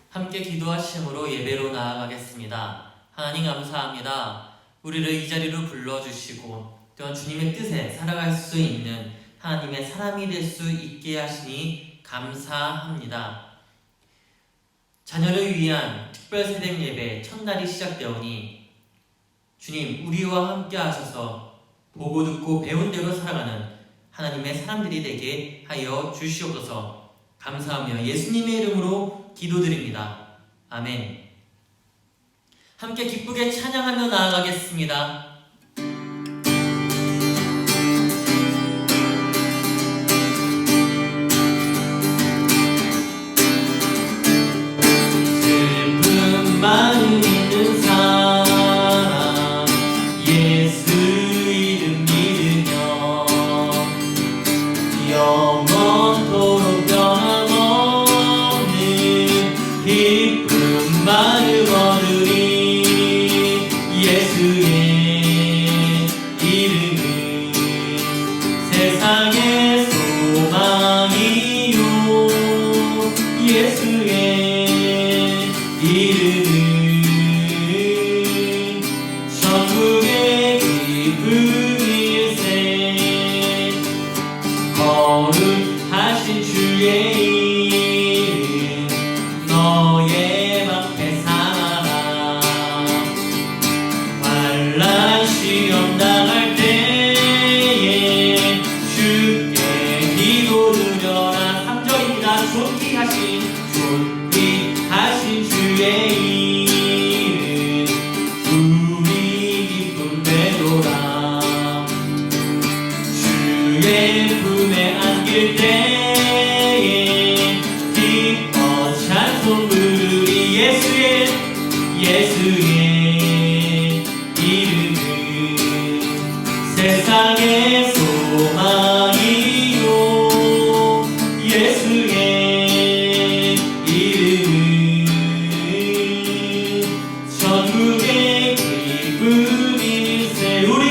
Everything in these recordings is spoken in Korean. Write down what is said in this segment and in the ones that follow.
함께 기도하심으로 예배로 나아가겠습니다. 하나님 감사합니다. 우리를 이 자리로 불러주시고 또한 주님의 뜻에 살아갈 수 있는 하나님의 사람이 될 수 있게 하시니 감사합니다. 자녀를 위한 특별세대 예배 첫날이 시작되오니 주님 우리와 함께 하셔서 보고 듣고 배운 대로 살아가는 하나님의 사람들이 되게 하여 주시옵소서. 감사하며 예수님의 이름으로 기도드립니다. 아멘. 함께 기쁘게 찬양하며 나아가겠습니다. 슬픈 마음 있는 사람 예수 이름 믿으며 영원토록 변함없는 기쁜 마음 얻으리. 예수의 이름은 세상의 소망이요. 예수의 이름은 천국의 기쁨일세. 거룩하신 주의 이름 너의 방패 삼아라. 환난 시험 당할 때에 주께 기도 드려라. 3절입니다. 존귀하신 주의 이름 우리 기쁨 되도다. 주의 품에 안길 때에 기뻐 찬송 부르리. 예수의 이름은 세상의 소망이요. 예수의 이름은 천국의 기쁨일세. 우리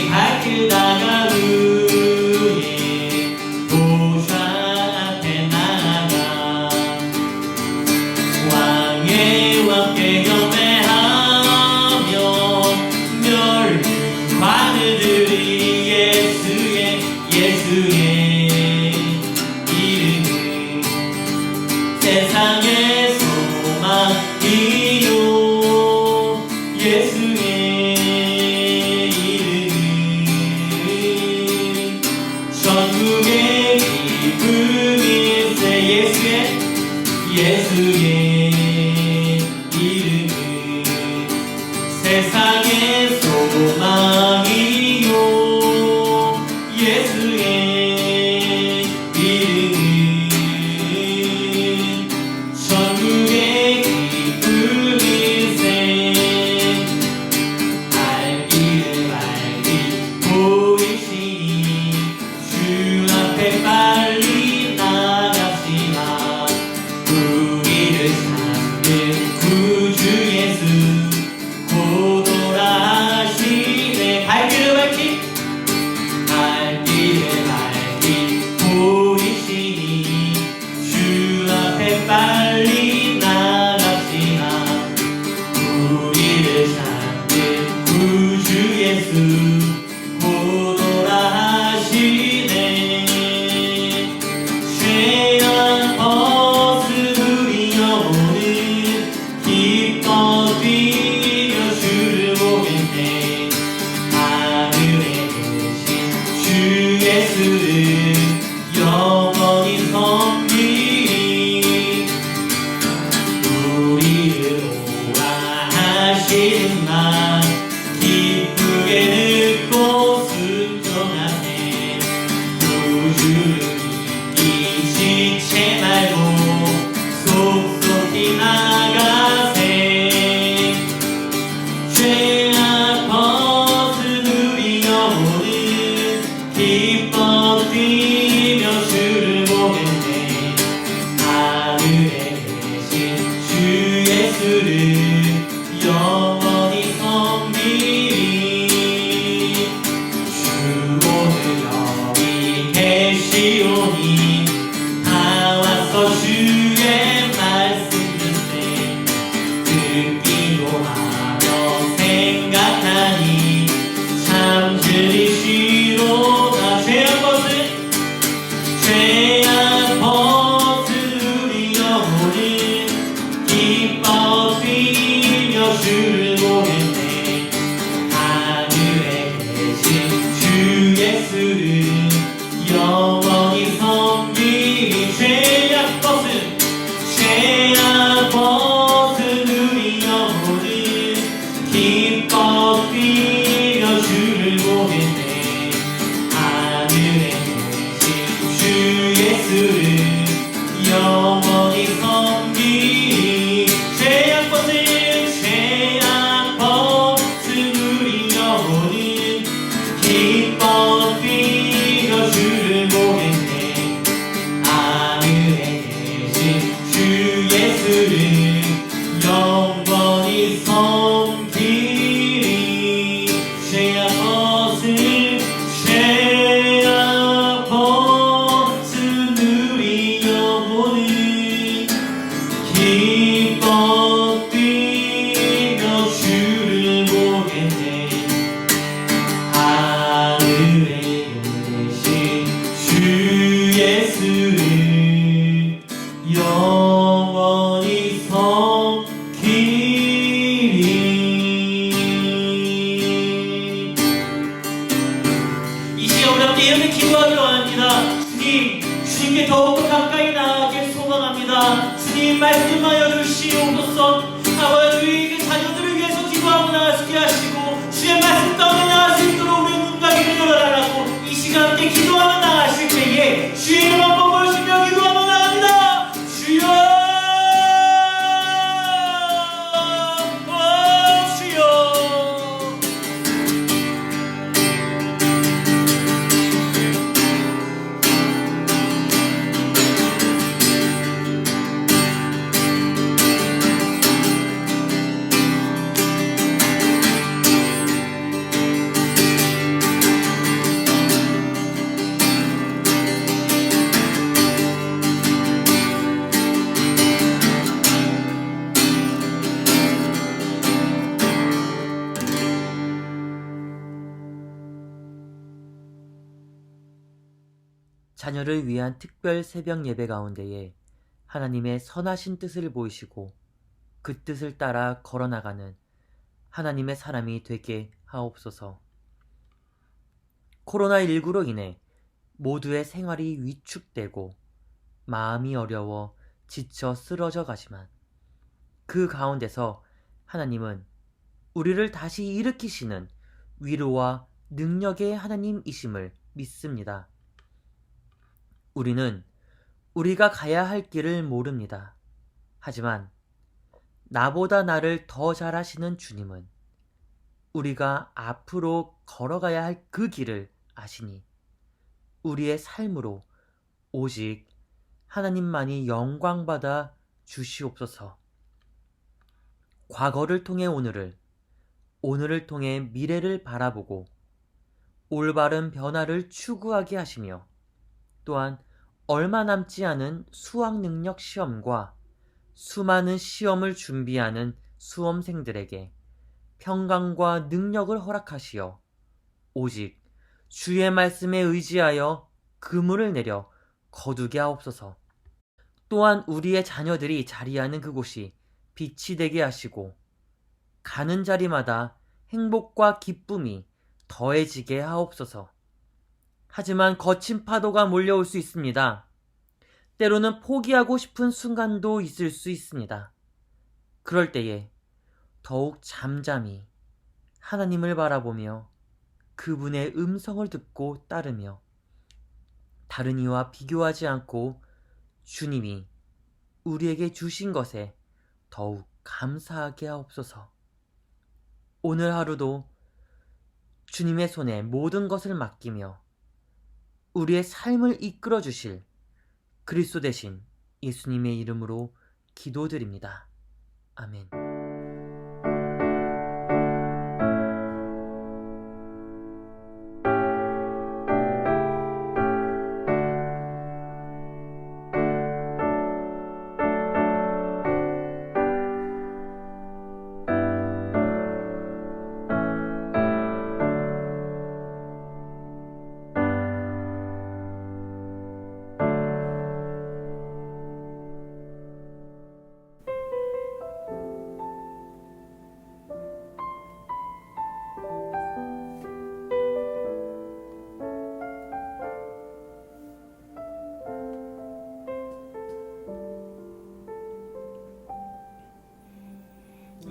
발길 나간 후에 보좌 앞에 나가 왕의 왕께 경배하며 멸류관을 드리. 예수의 이름은 세상의 소망이요. 예수의 이름은 천국의 기쁨일세. 예수의 이름은 세상의 소망이요. 예수의 이름은 천국의 기쁨일세. 알길 보이시니 주 앞에 빨리 나갑시다. 우리를 찾는 구주 예수 고도라 하시네. 발길을 보이시니 주 앞에 빨리 나갑시다. 우리를 찾는 구주 예수 고도라 하시네. 죄악 벗으리 영혼은 기뻐 뛰며 주를 보겠네. 하늘에 계신 주 예수를 영원히 섬기리. 우리를 오라 하시는 말 기쁘게 듣고 순종하세. 구주를 잊지 말고 속속히 나가세. 죄악 벗은 우리 영혼은 기뻐 함께 이렇게 기도하기를 원합니다. 주님께 더욱더 가까이 나아가길 소망합니다. 주님 말씀하여 주시옵소서. 아버지, 우리 그 자녀들을 위해서 기도하고 나아가게 하시고 주의 말씀 가운데 나아갈 수 있도록 우리의 눈과 귀를 열어달라고 이 시간 함께 기도하며 나아가실 때에 주의 이름 한번 부르시며 기도하며 나아갑니다. 주여, 자녀를 위한 특별 새벽 예배 가운데에 하나님의 선하신 뜻을 보이시고 그 뜻을 따라 걸어나가는 하나님의 사람이 되게 하옵소서. 코로나19로 인해 모두의 생활이 위축되고 마음이 어려워 지쳐 쓰러져 가지만 그 가운데서 하나님은 우리를 다시 일으키시는 위로와 능력의 하나님이심을 믿습니다. 우리는 우리가 가야 할 길을 모릅니다. 하지만 나보다 나를 더 잘 아시는 주님은 우리가 앞으로 걸어가야 할 그 길을 아시니 우리의 삶으로 오직 하나님만이 영광받아 주시옵소서. 과거를 통해 오늘을 통해 미래를 바라보고 올바른 변화를 추구하게 하시며 또한 얼마 남지 않은 수학능력 시험과 수많은 시험을 준비하는 수험생들에게 평강과 능력을 허락하시어 오직 주의 말씀에 의지하여 그물을 내려 거두게 하옵소서. 또한 우리의 자녀들이 자리하는 그곳이 빛이 되게 하시고 가는 자리마다 행복과 기쁨이 더해지게 하옵소서. 하지만 거친 파도가 몰려올 수 있습니다. 때로는 포기하고 싶은 순간도 있을 수 있습니다. 그럴 때에 더욱 잠잠히 하나님을 바라보며 그분의 음성을 듣고 따르며 다른 이와 비교하지 않고 주님이 우리에게 주신 것에 더욱 감사하게 하옵소서. 오늘 하루도 주님의 손에 모든 것을 맡기며 우리의 삶을 이끌어 주실 그리스도 되신 예수님의 이름으로 기도드립니다. 아멘.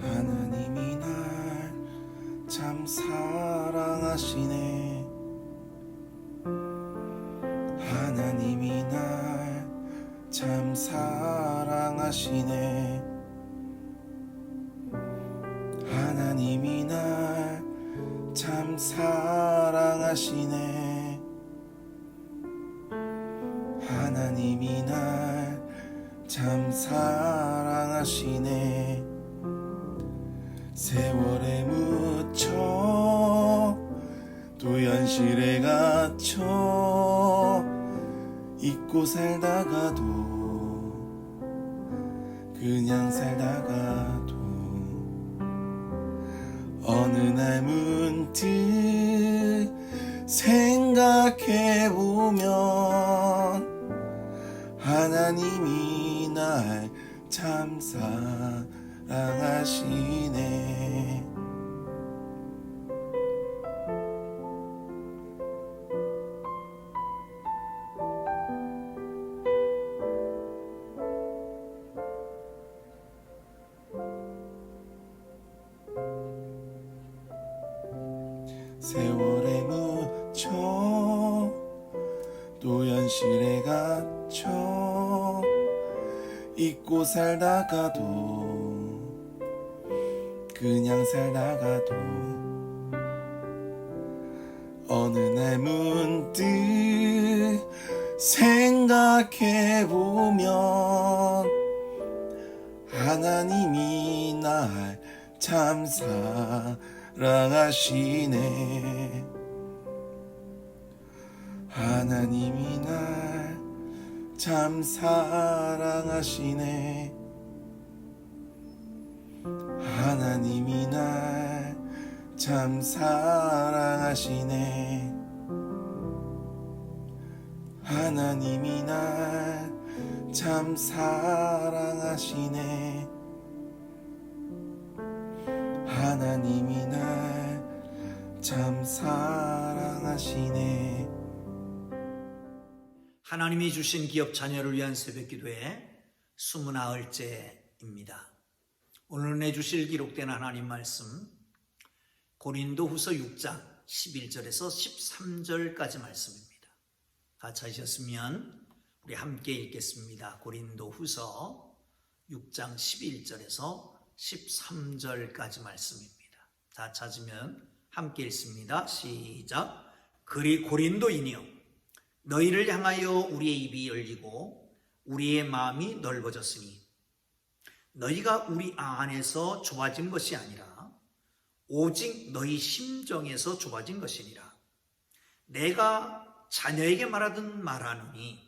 하나님이 날 참 사랑하시네. 하나님이 날 참 사랑하시네. 하나님이 날 참 사랑하시네. 하나님이 날 참 사랑하시네. 세월에 묻혀 또 현실에 갇혀 잊고 살다가도 그냥 살다가도 어느 날 문득 생각해보면 하나님이 날 참 사랑하시네. 세월에 묻혀 또 현실에 갇혀 잊고 살다가도 그냥 살다가도 어느 날 문득 생각해보면 하나님이 날 참 사랑하시네. 하나님이 날 참 사랑하시네. 하나님이 날 참 사랑하시네. 하나님이 날 참 사랑하시네. 하나님이 날 참 사랑하시네. 하나님이 주신 기업 자녀를 위한 새벽기도의 29일째입니다. 오늘 내주실 기록된 하나님 말씀 고린도후서 6장 11절에서 13절까지 말씀입니다. 다 찾으셨으면 우리 함께 읽겠습니다. 고린도후서 6장 11절에서 13절까지 말씀입니다. 다 찾으면 함께 읽습니다. 시작. 그리 고린도인이여, 너희를 향하여 우리의 입이 열리고 우리의 마음이 넓어졌으니 너희가 우리 안에서 좁아진 것이 아니라 오직 너희 심정에서 좁아진 것이니라. 내가 자녀에게 말하든 말하노니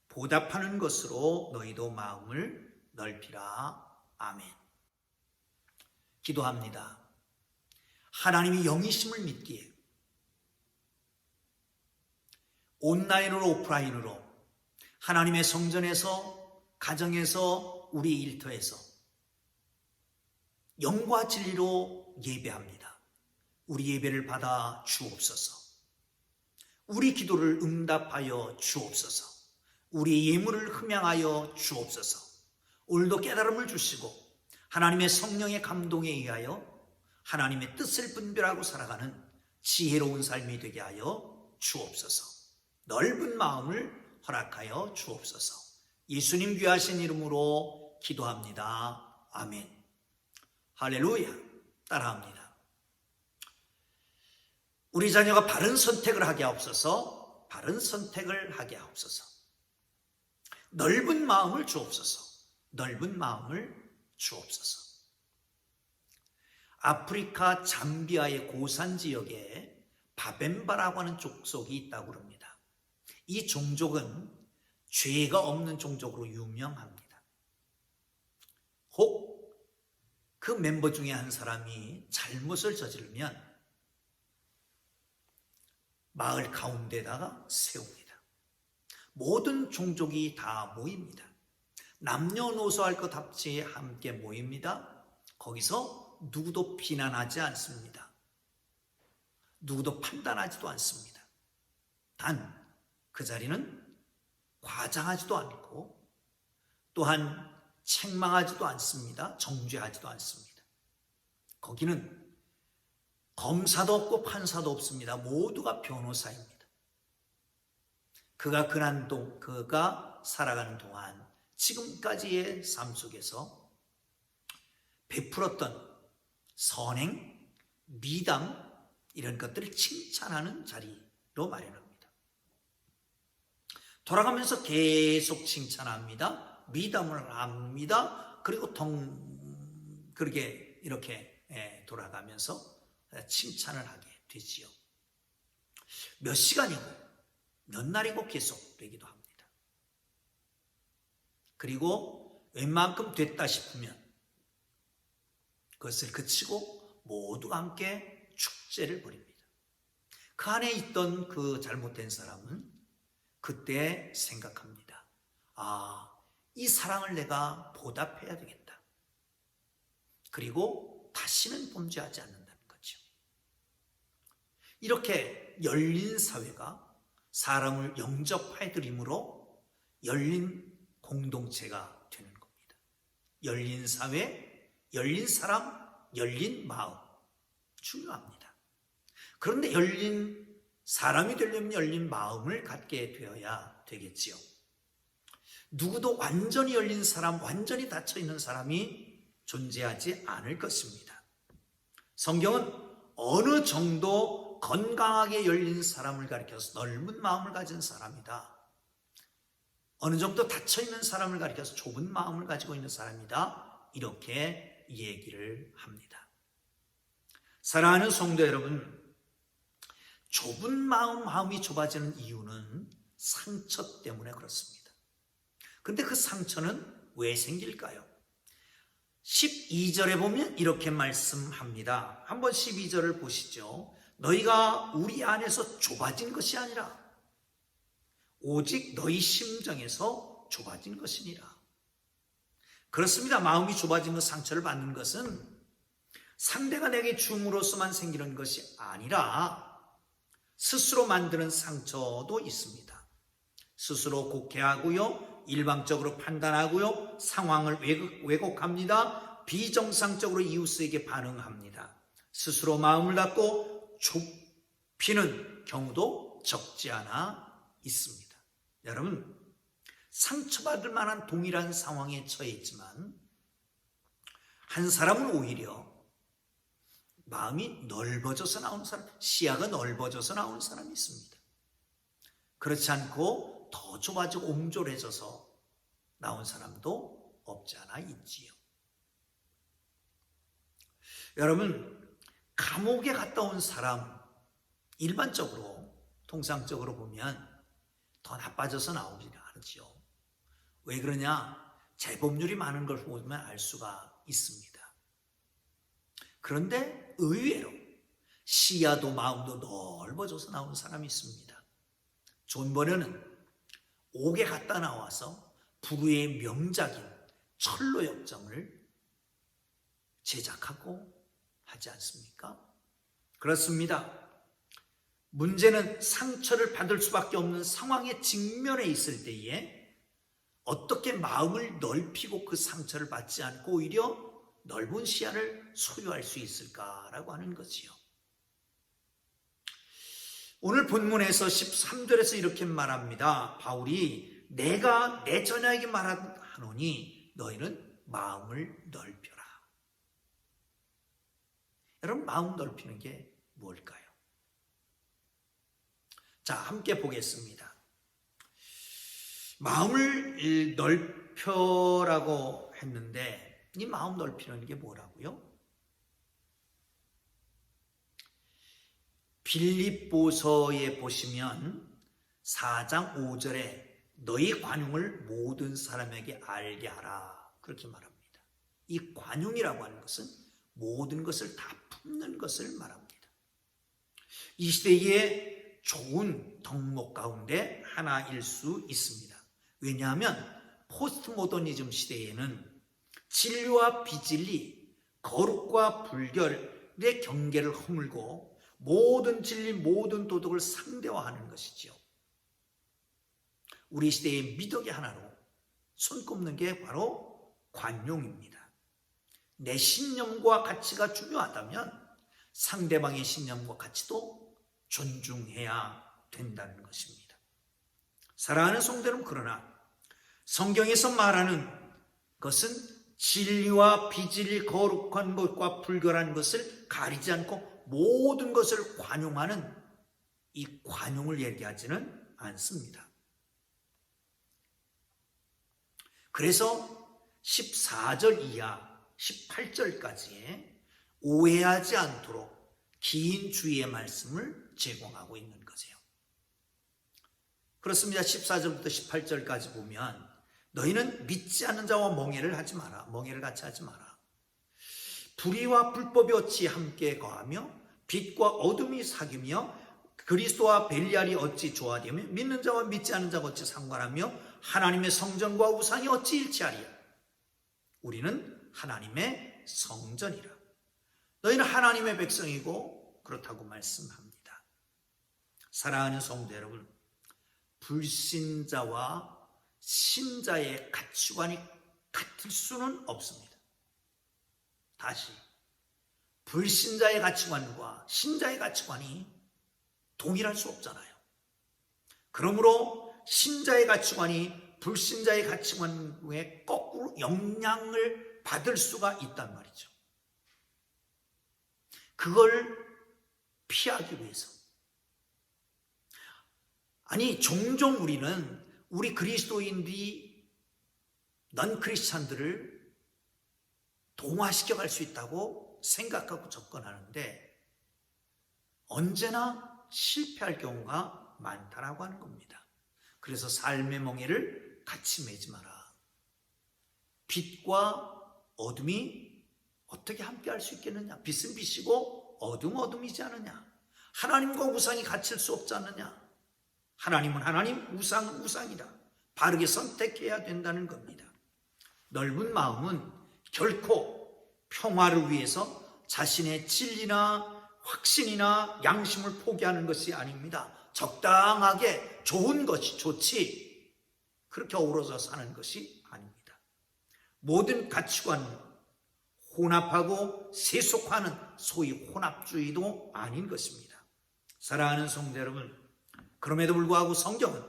보답하는 것으로 너희도 마음을 넓히라. 아멘. 기도합니다. 하나님이 영이심을 믿기에 온라인으로 오프라인으로 하나님의 성전에서, 가정에서, 우리 일터에서 영과 진리로 예배합니다. 우리 예배를 받아 주옵소서. 우리 기도를 응답하여 주옵소서. 우리 예물을 흠양하여 주옵소서. 오늘도 깨달음을 주시고 하나님의 성령의 감동에 의하여 하나님의 뜻을 분별하고 살아가는 지혜로운 삶이 되게 하여 주옵소서. 넓은 마음을 허락하여 주옵소서. 예수님 귀하신 이름으로 기도합니다. 아멘. 할렐루야. 따라합니다. 우리 자녀가 바른 선택을 하게 하옵소서. 바른 선택을 하게 하옵소서. 넓은 마음을 주옵소서. 넓은 마음을 주옵소서. 아프리카 잠비아의 고산 지역에 바벤바라고 하는 족속이 있다고 합니다. 이 종족은 죄가 없는 종족으로 유명합니다. 혹 그 멤버 중에 한 사람이 잘못을 저지르면 마을 가운데다가 세웁니다. 모든 종족이 다 모입니다. 남녀노소 할 것 없이 함께 모입니다. 거기서 누구도 비난하지 않습니다. 누구도 판단하지도 않습니다. 단 그 자리는 과장하지도 않고 또한 책망하지도 않습니다. 정죄하지도 않습니다. 거기는 검사도 없고 판사도 없습니다. 모두가 변호사입니다. 그가 살아가는 동안 지금까지의 삶 속에서 베풀었던 선행, 미담 이런 것들을 칭찬하는 자리로 마련합니다. 돌아가면서 계속 칭찬합니다. 미담을 합니다. 그리고 그렇게 이렇게 돌아가면서 칭찬을 하게 되지요. 몇 시간이고 몇 날이고 계속 되기도 합니다. 그리고 웬만큼 됐다 싶으면 그것을 그치고 모두가 함께 축제를 벌입니다. 그 안에 있던 그 잘못된 사람은 그때 생각합니다. 이 사랑을 내가 보답해야 되겠다. 그리고 다시는 범죄하지 않는다는 거죠. 이렇게 열린 사회가 사람을 영접해드림으로 열린 공동체가 되는 겁니다. 열린 사회, 열린 사람, 열린 마음 중요합니다. 그런데 열린 사람이 되려면 열린 마음을 갖게 되어야 되겠지요. 누구도 완전히 열린 사람, 완전히 닫혀 있는 사람이 존재하지 않을 것입니다. 성경은 어느 정도 건강하게 열린 사람을 가리켜서 넓은 마음을 가진 사람이다. 어느 정도 닫혀 있는 사람을 가리켜서 좁은 마음을 가지고 있는 사람이다. 이렇게 얘기를 합니다. 사랑하는 성도 여러분, 좁은 마음이 좁아지는 이유는 상처 때문에 그렇습니다. 근데 그 상처는 왜 생길까요? 12절에 보면 이렇게 말씀합니다. 한번 12절을 보시죠. 너희가 우리 안에서 좁아진 것이 아니라 오직 너희 심정에서 좁아진 것이니라. 그렇습니다. 마음이 좁아진 것, 상처를 받는 것은 상대가 내게 줌으로써만 생기는 것이 아니라 스스로 만드는 상처도 있습니다. 스스로 곡해하고요, 일방적으로 판단하고요, 상황을 왜곡합니다. 비정상적으로 이웃에게 반응합니다. 스스로 마음을 닫고 좁히는 경우도 적지 않아 있습니다. 여러분, 상처받을 만한 동일한 상황에 처해 있지만 한 사람은 오히려 마음이 넓어져서 나오는 사람, 시야가 넓어져서 나오는 사람이 있습니다. 그렇지 않고 더 좁아지고 옹졸해져서 나온 사람도 없지 않아 있지요. 여러분, 감옥에 갔다 온 사람, 일반적으로 통상적으로 보면 더 나빠져서 나오지 않지요. 왜 그러냐? 재범률이 많은 걸 보면 알 수가 있습니다. 그런데 의외로 시야도 마음도 넓어져서 나온 사람이 있습니다. 존 버녀는 옥에 갔다 나와서 불후의 명작인 철로 역정을 제작하고 하지 않습니까? 그렇습니다. 문제는 상처를 받을 수밖에 없는 상황에 직면해 있을 때에 어떻게 마음을 넓히고 그 상처를 받지 않고 오히려 넓은 시야를 소유할 수 있을까라고 하는 거지요. 오늘 본문에서 13절에서 이렇게 말합니다. 바울이 내가 내 전하에게 말하노니 너희는 마음을 넓혀라. 여러분, 마음 넓히는 게 뭘까요? 자, 함께 보겠습니다. 마음을 넓혀라고 했는데 이 마음 넓히는 게 뭐라고요? 빌립보서에 보시면 4장 5절에 너희 관용을 모든 사람에게 알게 하라, 그렇게 말합니다. 이 관용이라고 하는 것은 모든 것을 다 품는 것을 말합니다. 이 시대의 좋은 덕목 가운데 하나일 수 있습니다. 왜냐하면 포스트 모더니즘 시대에는 진리와 비진리, 거룩과 불결의 경계를 허물고 모든 진리, 모든 도덕을 상대화하는 것이지요. 우리 시대의 미덕의 하나로 손꼽는 게 바로 관용입니다. 내 신념과 가치가 중요하다면 상대방의 신념과 가치도 존중해야 된다는 것입니다. 사랑하는 성도 여러분, 그러나 성경에서 말하는 것은 진리와 비진리, 거룩한 것과 불결한 것을 가리지 않고 모든 것을 관용하는 이 관용을 얘기하지는 않습니다. 그래서 14절 이하 18절까지에 오해하지 않도록 긴 주의의 말씀을 제공하고 있는 거죠. 그렇습니다. 14절부터 18절까지 보면 너희는 믿지 않는 자와 멍해를 하지 마라. 멍해를 같이 하지 마라. 불의와 불법이 어찌 함께 거하며 빛과 어둠이 사귀며 그리스도와 벨리알이 어찌 조화되며 믿는 자와 믿지 않는 자가 어찌 상관하며 하나님의 성전과 우상이 어찌 일치하리요. 우리는 하나님의 성전이라. 너희는 하나님의 백성이고 그렇다고 말씀합니다. 사랑하는 성도 여러분, 불신자와 신자의 가치관이 같을 수는 없습니다. 다시, 불신자의 가치관과 신자의 가치관이 동일할 수 없잖아요. 그러므로 신자의 가치관이 불신자의 가치관에 거꾸로 영향을 받을 수가 있단 말이죠. 그걸 피하기 위해서. 아니, 종종 우리 그리스도인들이 넌 크리스찬들을 동화시켜 갈 수 있다고 생각하고 접근하는데 언제나 실패할 경우가 많다라고 하는 겁니다. 그래서 삶의 멍에를 같이 매지 마라. 빛과 어둠이 어떻게 함께 할 수 있겠느냐? 빛은 빛이고 어둠은 어둠이지 않느냐? 하나님과 우상이 같을 수 없지 않느냐? 하나님은 하나님, 우상은 우상이다. 바르게 선택해야 된다는 겁니다. 넓은 마음은 결코 평화를 위해서 자신의 진리나 확신이나 양심을 포기하는 것이 아닙니다. 적당하게 좋은 것이 좋지 그렇게 어우러져 사는 것이 아닙니다. 모든 가치관은 혼합하고 세속화는 소위 혼합주의도 아닌 것입니다. 사랑하는 성도 여러분, 그럼에도 불구하고 성경은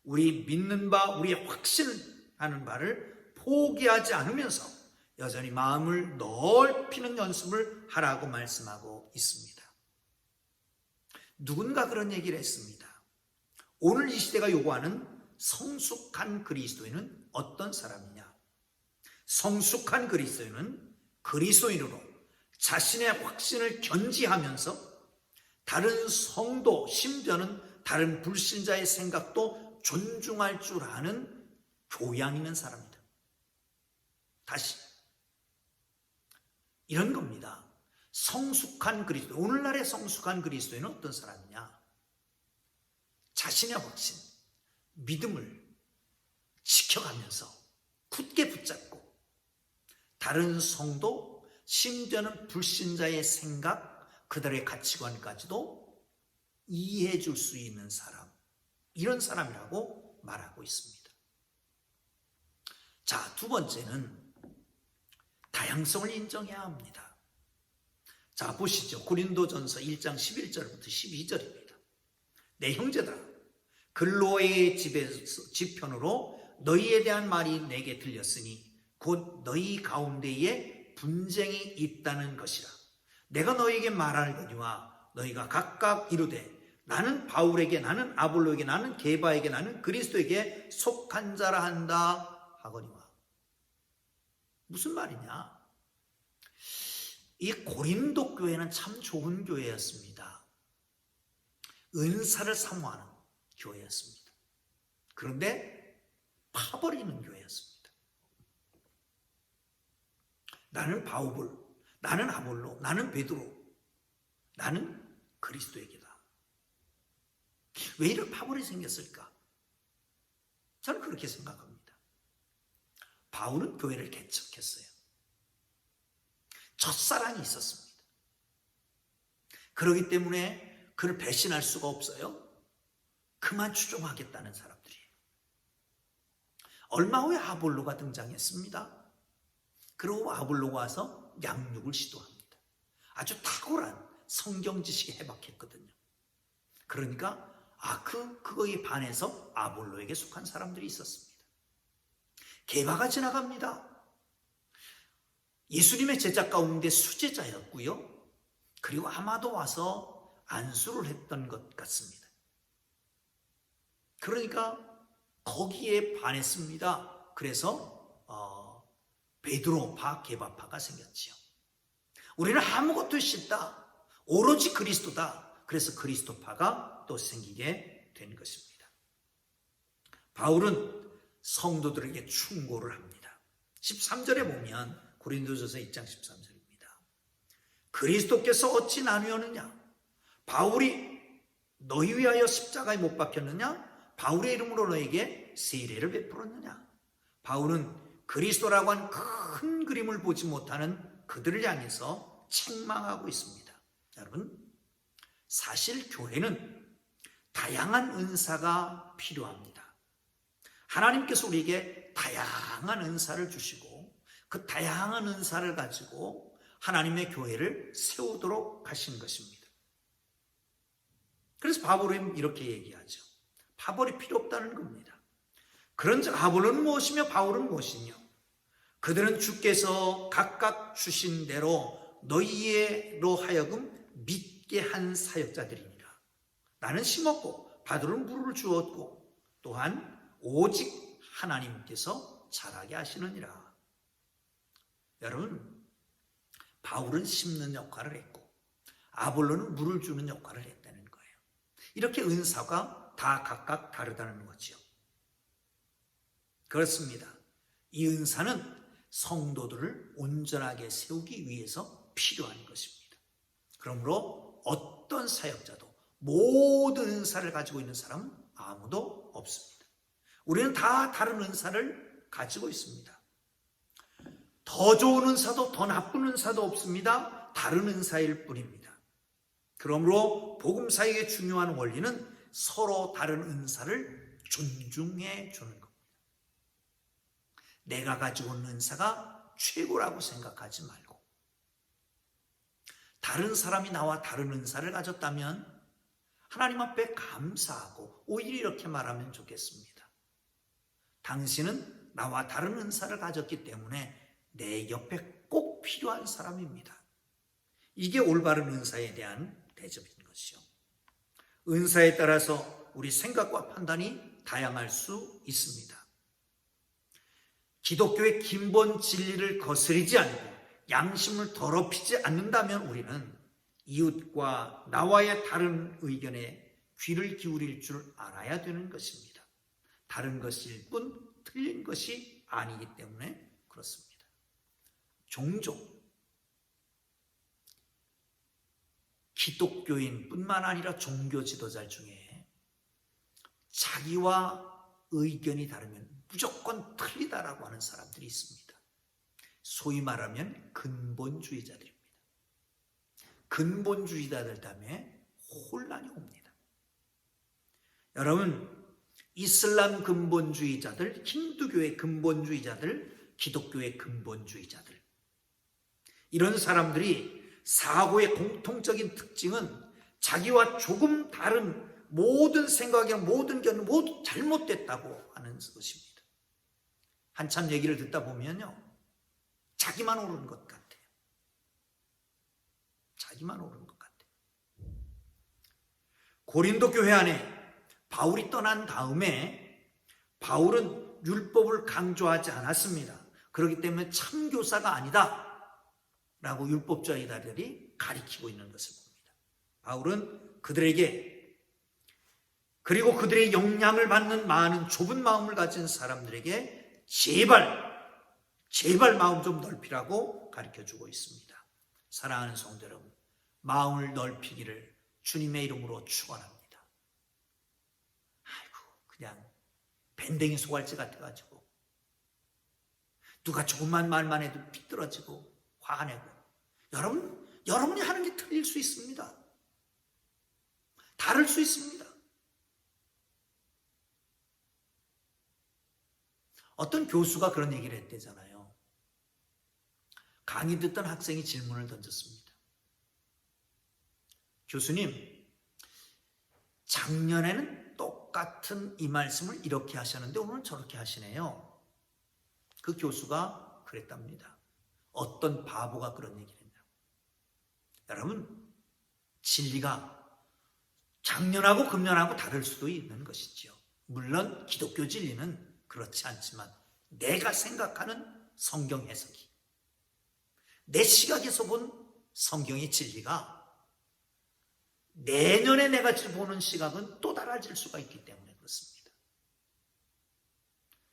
우리 믿는 바, 우리의 확신하는 바를 포기하지 않으면서 여전히 마음을 넓히는 연습을 하라고 말씀하고 있습니다. 누군가 그런 얘기를 했습니다. 오늘 이 시대가 요구하는 성숙한 그리스도인은 어떤 사람이냐? 성숙한 그리스도인은 그리스도인으로 자신의 확신을 견지하면서 다른 성도, 심지어는 다른 불신자의 생각도 존중할 줄 아는 교양 있는 사람이다. 다시 이런 겁니다. 성숙한 그리스도, 오늘날의 성숙한 그리스도인은 어떤 사람이냐? 자신의 확신, 믿음을 지켜가면서 굳게 붙잡고 다른 성도, 심지어는 불신자의 생각, 그들의 가치관까지도 이해해 줄 수 있는 사람, 이런 사람이라고 말하고 있습니다. 자, 두 번째는 다양성을 인정해야 합니다. 자, 보시죠. 고린도전서 1장 11절부터 12절입니다. 내 형제들아, 글로의 지편으로 너희에 대한 말이 내게 들렸으니 곧 너희 가운데에 분쟁이 있다는 것이라. 내가 너희에게 말하거니와 너희가 각각 이르되 나는 바울에게, 나는 아볼로에게, 나는 게바에게, 나는 그리스도에게 속한 자라 한다 하거니와. 무슨 말이냐? 이 고린도 교회는 참 좋은 교회였습니다. 은사를 사모하는 교회였습니다. 그런데 파버리는 교회였습니다. 나는 바울, 나는 아볼로, 나는 베드로, 나는 그리스도에게다. 왜 이런 파벌이 생겼을까? 저는 그렇게 생각합니다. 바울은 교회를 개척했어요. 첫사랑이 있었습니다. 그렇기 때문에 그를 배신할 수가 없어요. 그만 추종하겠다는 사람들이에요. 얼마 후에 아볼로가 등장했습니다. 그리고 아볼로가 와서 양육을 시도합니다. 아주 탁월한 성경 지식에 해박했거든요. 그러니까 그거에 반해서 아볼로에게 속한 사람들이 있었습니다. 게바가 지나갑니다. 예수님의 제자 가운데 수제자였고요. 그리고 아마도 와서 안수를 했던 것 같습니다. 그러니까 거기에 반했습니다. 그래서 베드로파, 게바파가 생겼지요. 우리는 아무것도 싫다. 오로지 그리스도다. 그래서 그리스도파가 또 생기게 된 것입니다. 바울은 성도들에게 충고를 합니다. 13절에 보면 고린도전서 2장 13절입니다. 그리스도께서 어찌 나누었느냐? 바울이 너희 위하여 십자가에 못 박혔느냐? 바울의 이름으로 너에게 세례를 베풀었느냐? 바울은 그리스도라고 한 큰 그림을 보지 못하는 그들을 향해서 책망하고 있습니다. 여러분, 사실 교회는 다양한 은사가 필요합니다. 하나님께서 우리에게 다양한 은사를 주시고 그 다양한 은사를 가지고 하나님의 교회를 세우도록 하신 것입니다. 그래서 바볼은 이렇게 얘기하죠. 바볼이 필요 없다는 겁니다. 그런즉 아볼로는 무엇이며 바울은 무엇이며 그들은 주께서 각각 주신 대로 너희로 하여금 믿게 한 사역자들이니라. 나는 심었고 바울은 물을 주었고 또한 오직 하나님께서 자라게 하시느니라. 여러분, 바울은 심는 역할을 했고 아볼로는 물을 주는 역할을 했다는 거예요. 이렇게 은사가 다 각각 다르다는 거죠. 그렇습니다. 이 은사는 성도들을 온전하게 세우기 위해서 필요한 것입니다. 그러므로 어떤 사역자도 모든 은사를 가지고 있는 사람은 아무도 없습니다. 우리는 다 다른 은사를 가지고 있습니다. 더 좋은 은사도 더 나쁜 은사도 없습니다. 다른 은사일 뿐입니다. 그러므로 복음 사역의 중요한 원리는 서로 다른 은사를 존중해 주는 겁니다. 내가 가지고 있는 은사가 최고라고 생각하지 말고 다른 사람이 나와 다른 은사를 가졌다면 하나님 앞에 감사하고 오히려 이렇게 말하면 좋겠습니다. 당신은 나와 다른 은사를 가졌기 때문에 내 옆에 꼭 필요한 사람입니다. 이게 올바른 은사에 대한 대접인 것이죠. 은사에 따라서 우리 생각과 판단이 다양할 수 있습니다. 기독교의 근본 진리를 거스르지 않고 양심을 더럽히지 않는다면 우리는 이웃과 나와의 다른 의견에 귀를 기울일 줄 알아야 되는 것입니다. 다른 것일 뿐 틀린 것이 아니기 때문에 그렇습니다. 종종 기독교인뿐만 아니라 종교 지도자 중에 자기와 의견이 다르면 무조건 틀리다라고 하는 사람들이 있습니다. 소위 말하면 근본주의자들입니다. 근본주의자들 때문에 혼란이 옵니다. 여러분, 이슬람 근본주의자들, 힌두교의 근본주의자들, 기독교의 근본주의자들, 이런 사람들이 사고의 공통적인 특징은 자기와 조금 다른 모든 생각이나 모든 견은 모두 잘못됐다고 하는 것입니다. 한참 얘기를 듣다 보면요, 자기만 옳은 것 같아요. 자기만 옳은 것 같아요. 고린도 교회 안에 바울이 떠난 다음에 바울은 율법을 강조하지 않았습니다. 그렇기 때문에 참교사가 아니다 라고 율법주의자들이 가리키고 있는 것을 봅니다. 바울은 그들에게, 그리고 그들의 영향을 받는 많은 좁은 마음을 가진 사람들에게 제발 마음 좀 넓히라고 가르쳐주고 있습니다. 사랑하는 성도 여러분, 마음을 넓히기를 주님의 이름으로 축원합니다. 아이고, 그냥 밴댕이 소갈치 같아가지고 누가 조금만 말만 해도 삐뚤어지고 화내고, 여러분이 하는 게 틀릴 수 있습니다. 다를 수 있습니다. 어떤 교수가 그런 얘기를 했대잖아요. 강의 듣던 학생이 질문을 던졌습니다. 교수님, 작년에는 똑같은 이 말씀을 이렇게 하셨는데 오늘은 저렇게 하시네요. 그 교수가 그랬답니다. 어떤 바보가 그런 얘기를 했냐고. 여러분, 진리가 작년하고 금년하고 다를 수도 있는 것이지요. 물론 기독교 진리는 그렇지 않지만 내가 생각하는 성경 해석이, 내 시각에서 본 성경의 진리가 내년에 내가 보는 시각은 또 달라질 수가 있기 때문에 그렇습니다.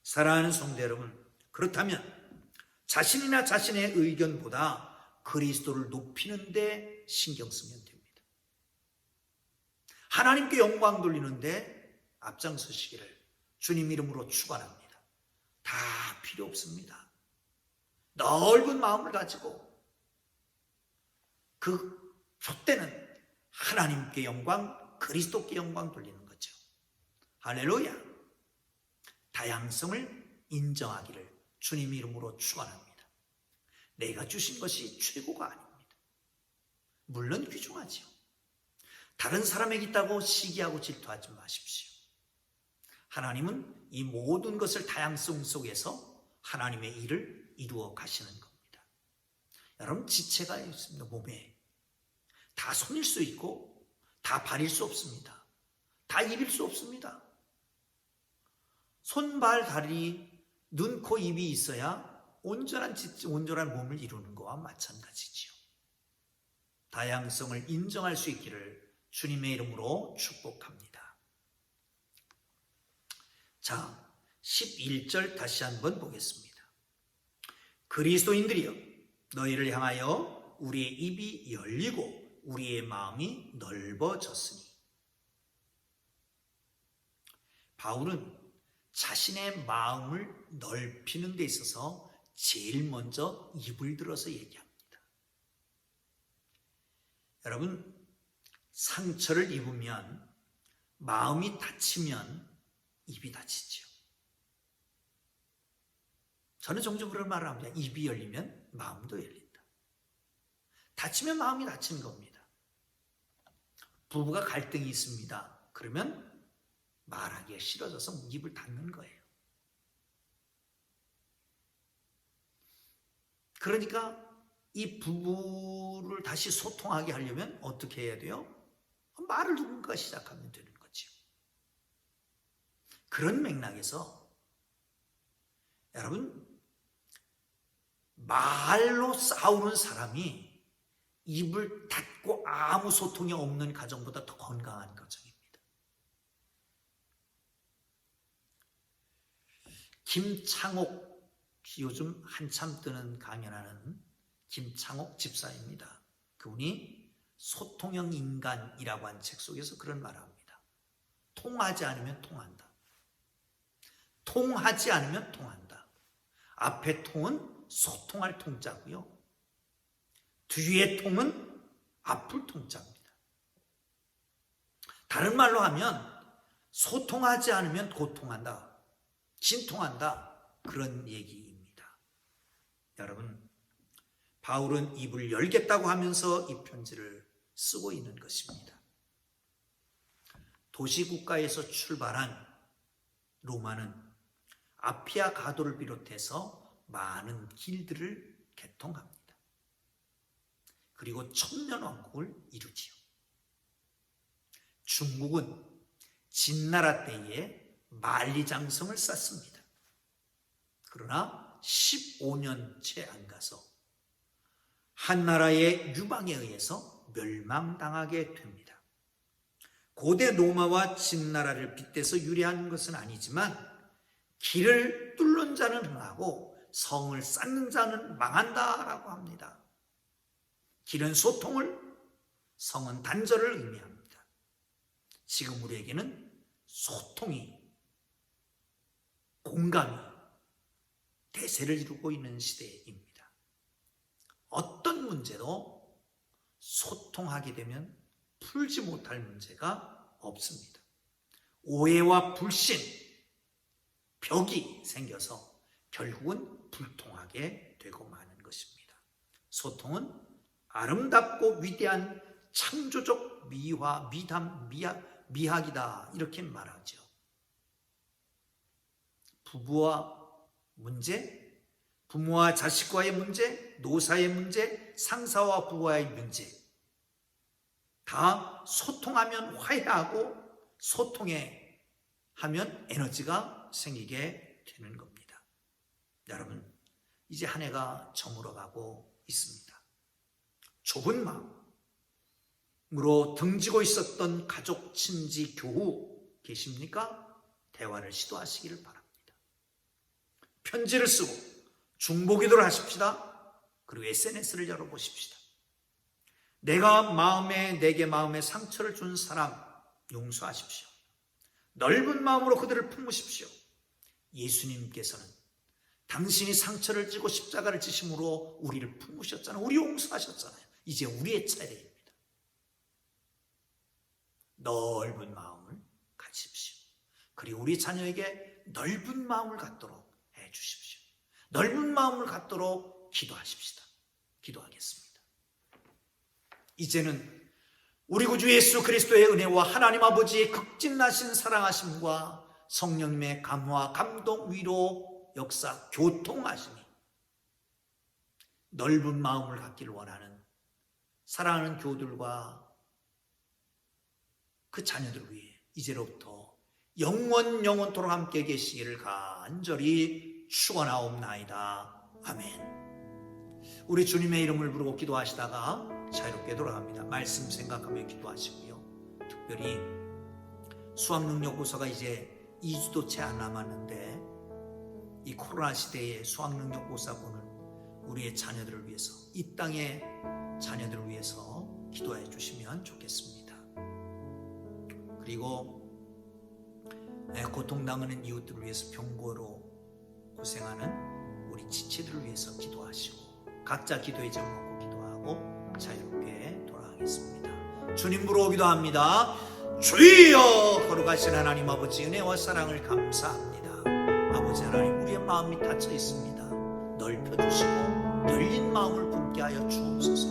사랑하는 성도 여러분, 그렇다면 자신이나 자신의 의견보다 그리스도를 높이는 데 신경 쓰면 됩니다. 하나님께 영광 돌리는데 앞장서시기를 주님 이름으로 축원합니다. 다 필요 없습니다. 넓은 마음을 가지고 그 푯대는 하나님께 영광, 그리스도께 영광 돌리는 거죠. 할렐루야. 다양성을 인정하기를 주님 이름으로 축원합니다. 내가 주신 것이 최고가 아닙니다. 물론 귀중하지요. 다른 사람에게 있다고 시기하고 질투하지 마십시오. 하나님은 이 모든 것을 다양성 속에서 하나님의 일을 이루어 가시는 겁니다. 여러분, 지체가 있습니다. 몸에 다 손일 수 있고 다 발일 수 없습니다. 다 입일 수 없습니다. 손, 발, 다리, 눈, 코, 입이 있어야 온전한 몸을 이루는 것과 마찬가지지요. 다양성을 인정할 수 있기를 주님의 이름으로 축복합니다. 자, 11절 다시 한번 보겠습니다. 그리스도인들이여, 너희를 향하여 우리의 입이 열리고 우리의 마음이 넓어졌으니. 바울은 자신의 마음을 넓히는 데 있어서 제일 먼저 입을 들어서 얘기합니다. 여러분, 상처를 입으면, 마음이 다치면 입이 다치죠. 저는 종종 그런 말을 합니다. 입이 열리면 마음도 열린다. 다치면 마음이 다치는 겁니다. 부부가 갈등이 있습니다. 그러면 말하기에 싫어져서 입을 닫는 거예요. 그러니까 이 부부를 다시 소통하게 하려면 어떻게 해야 돼요? 말을 누군가 시작하면 되는 거죠. 그런 맥락에서 여러분, 말로 싸우는 사람이 입을 닫고 아무 소통이 없는 가정보다 더 건강한 가정입니다. 김창옥, 요즘 한참 뜨는 강연하는 김창옥 집사입니다. 그분이 소통형 인간이라고 한 책 속에서 그런 말을 합니다. 통하지 않으면 통한다. 통하지 않으면 통한다. 앞에 통은 소통할 통자고요. 뒤에 통은 앞을 통자입니다. 다른 말로 하면 소통하지 않으면 고통한다. 진통한다. 그런 얘기입니다. 여러분, 바울은 입을 열겠다고 하면서 이 편지를 쓰고 있는 것입니다. 도시국가에서 출발한 로마는 아피아 가도를 비롯해서 많은 길들을 개통합니다. 그리고 천년왕국을 이루지요. 중국은 진나라 때에 만리장성을 쌓습니다. 그러나 15년 채 안 가서 한나라의 유방에 의해서 멸망당하게 됩니다. 고대 로마와 진나라를 빗대서 유래한 것은 아니지만 길을 뚫는 자는 흥하고 성을 쌓는 자는 망한다라고 합니다. 길은 소통을, 성은 단절을 의미합니다. 지금 우리에게는 소통이, 공감이 대세를 이루고 있는 시대입니다. 어떤 문제도 소통하게 되면 풀지 못할 문제가 없습니다. 오해와 불신, 벽이 생겨서 결국은 불통하게 되고 마는 것입니다. 소통은 아름답고 위대한 창조적 미학이다, 이렇게 말하죠. 부부와 문제, 부모와 자식과의 문제, 노사의 문제, 상사와 부하의 문제, 다 소통하면 화해하고 소통해 하면 에너지가 생기게 되는 겁니다. 여러분, 이제 한 해가 저물어가고 있습니다. 좁은 마음으로 등지고 있었던 가족, 친지, 교우 계십니까? 대화를 시도하시기를 바랍니다. 편지를 쓰고 중보기도를 하십시다. 그리고 SNS를 열어보십시다. 내게 마음에 상처를 준 사람 용서하십시오. 넓은 마음으로 그들을 품으십시오. 예수님께서는 당신이 상처를 지고 십자가를 지심으로 우리를 품으셨잖아요. 우리 용서하셨잖아요. 이제 우리의 차례입니다. 넓은 마음을 가지십시오. 그리고 우리 자녀에게 넓은 마음을 갖도록 해주십시오. 넓은 마음을 갖도록 기도하십시다. 기도하겠습니다. 이제는 우리 구주 예수 그리스도의 은혜와 하나님 아버지의 극진하신 사랑하심과 성령님의 감화, 감동, 위로, 역사, 교통하심이 넓은 마음을 갖기를 원하는 사랑하는 교우들과 그 자녀들 위해 이제로부터 영원토록 함께 계시기를 간절히 축원하옵나이다. 아멘. 우리 주님의 이름을 부르고 기도하시다가 자유롭게 돌아갑니다. 말씀 생각하며 기도하시고요. 특별히 수학능력고사가 이제 2주도 채 안 남았는데 이 코로나 시대에 수학능력고사 보는 우리의 자녀들을 위해서, 이 땅의 자녀들을 위해서 기도해 주시면 좋겠습니다. 그리고 고통당하는 이웃들을 위해서 병고로 고생하는 우리 지체들을 위해서 기도하시고, 각자 기도의 제목 놓고 기도하고 자유롭게 돌아가겠습니다. 주님 부르고 기도합니다. 주여, 거룩하신 하나님 아버지, 은혜와 사랑을 감사합니다. 아버지 하나님, 우리의 마음이 닫혀 있습니다. 넓혀주시고 열린 마음을 품게 하여 주옵소서.